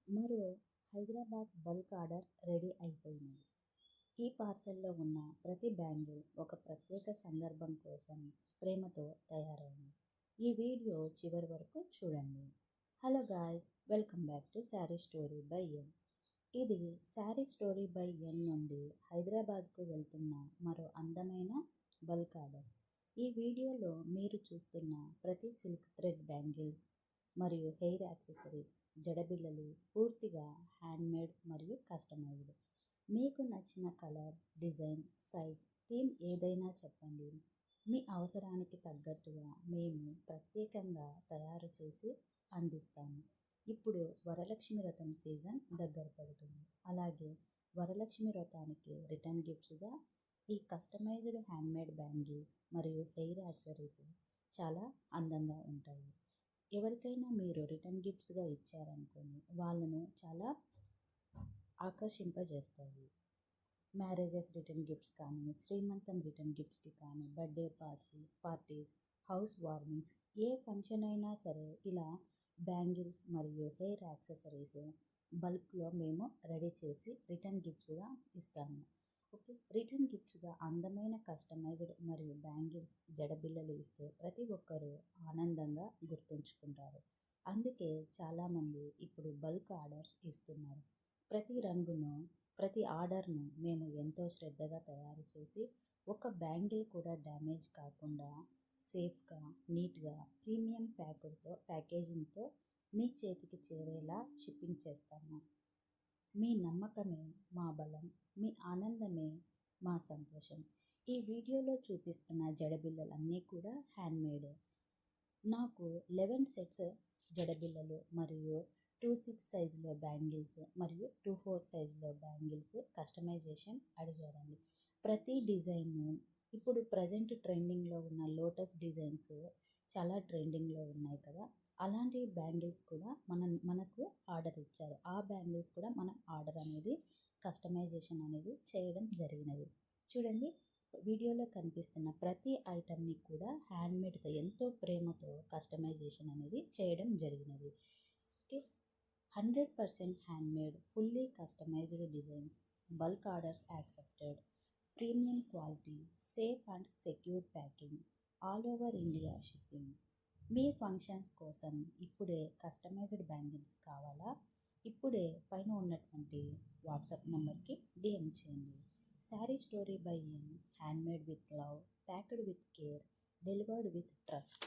మరో Hyderabad bulk order ready అయిపోయింది. ఈ పార్సెల్లో ఉన్న ప్రతి బ్యాంగిల్ ఒక ప్రత్యేక సందర్భం కోసం ప్రేమతో తయారైంది. ఈ వీడియో చివరి వరకు చూడండి. Hello guys, welcome back to saree story by N. ఇది శారీ స్టోరీ బై ఎన్ నుండి హైదరాబాద్కు వెళ్తున్న మరో అందమైన బల్క్ ఆర్డర్. ఈ వీడియోలో మీరు చూస్తున్న ప్రతి సిల్క్ థ్రెడ్ బ్యాంగిల్స్ మరియు హెయిర్ యాక్సెసరీస్, జడబిళ్ళలు పూర్తిగా హ్యాండ్మేడ్ మరియు కస్టమైజ్డ్. మీకు నచ్చిన కలర్, డిజైన్, సైజ్, థీమ్ ఏదైనా చెప్పండి. మీ అవసరానికి తగ్గట్టుగా మేము ప్రత్యేకంగా తయారు చేసి అందిస్తాము. ఇప్పుడు వరలక్ష్మి వ్రతం సీజన్ దగ్గర పడుతుంది. అలాగే వరలక్ష్మి వ్రతానికి రిటర్న్ గిఫ్ట్స్గా ఈ కస్టమైజ్డ్ హ్యాండ్మేడ్ బ్యాంగిల్స్ మరియు హెయిర్ యాక్సెసరీస్ చాలా అందంగా ఉంటాయి. ఎవరికైనా మీరు రిటర్న్ గిఫ్ట్స్గా ఇచ్చారనుకోండి, వాళ్ళను చాలా ఆకర్షింపజేస్తాయి. మ్యారేజెస్ రిటర్న్ గిఫ్ట్స్ కానీ, శ్రీమంతం రిటర్న్ గిఫ్ట్స్కి కానీ, బర్త్డే పార్టీస్, హౌస్ వార్మింగ్స్, ఏ ఫంక్షన్ అయినా సరే ఇలా బ్యాంగిల్స్ మరియు హెయిర్ యాక్సెసరీస్ బల్క్లో మేము రెడీ చేసి రిటర్న్ గిఫ్ట్స్గా ఇస్తాము. ఓకే, రిటర్న్ గిఫ్ట్స్గా అందమైన కస్టమైజ్డ్ మరియు బ్యాంగిల్స్, జడబిళ్ళలు ఇస్తే ప్రతి ఒక్కరూ ఆనందంగా గుర్తుంచుకుంటారు. అందుకే చాలామంది ఇప్పుడు బల్క్ ఆర్డర్స్ ఇస్తున్నారు. ప్రతి రంగును, ప్రతి ఆర్డర్ను మేము ఎంతో శ్రద్ధగా తయారు చేసి ఒక బ్యాంగిల్ కూడా డ్యామేజ్ కాకుండా సేఫ్గా, నీట్గా, ప్రీమియం ప్యాకేజింగ్తో మీ చేతికి చేరేలా షిప్పింగ్ చేస్తాము. మీ నమ్మకమే మా బలం, మీ ఆనందమే మా సంతోషం. ఈ వీడియోలో చూపిస్తున్న జడబిళ్ళలన్నీ కూడా హ్యాండ్మేడ్. నాకు 11 సెట్స్ జడబిళ్ళలు మరియు 2/6 సైజులో బ్యాంగిల్స్ మరియు 2/4 సైజులో బ్యాంగిల్స్ కస్టమైజేషన్ అడిగారండి. ప్రతి డిజైన్ ఇప్పుడు ప్రజెంట్ ట్రెండింగ్లో ఉన్న లోటస్ డిజైన్స్ చాలా ట్రెండింగ్లో ఉన్నాయి కదా, అలాంటి బ్యాంగిల్స్ కూడా మనకు ఆర్డర్ ఇచ్చారు. ఆ బ్యాంగిల్స్ కూడా మనం ఆర్డర్ అనేది కస్టమైజేషన్ అనేది చేయడం జరిగినది. చూడండి, వీడియోలో కనిపిస్తున్న ప్రతి ఐటమ్ని కూడా హ్యాండ్మేడ్గా ఎంతో ప్రేమతో కస్టమైజేషన్ అనేది చేయడం జరిగినది. Okay, 100% handmade, fully customized designs, bulk orders accepted, premium quality, safe and secure packing, all over India shipping. మీ ఫంక్షన్స్ కోసం ఇప్పుడే కస్టమైజ్డ్ బ్యాంగిల్స్ కావాలా? ఇప్పుడే పైన ఉన్నటువంటి వాట్సాప్ నెంబర్కి డిఎం చేయండి. Saree story by N, handmade with love, packed with care, delivered with trust.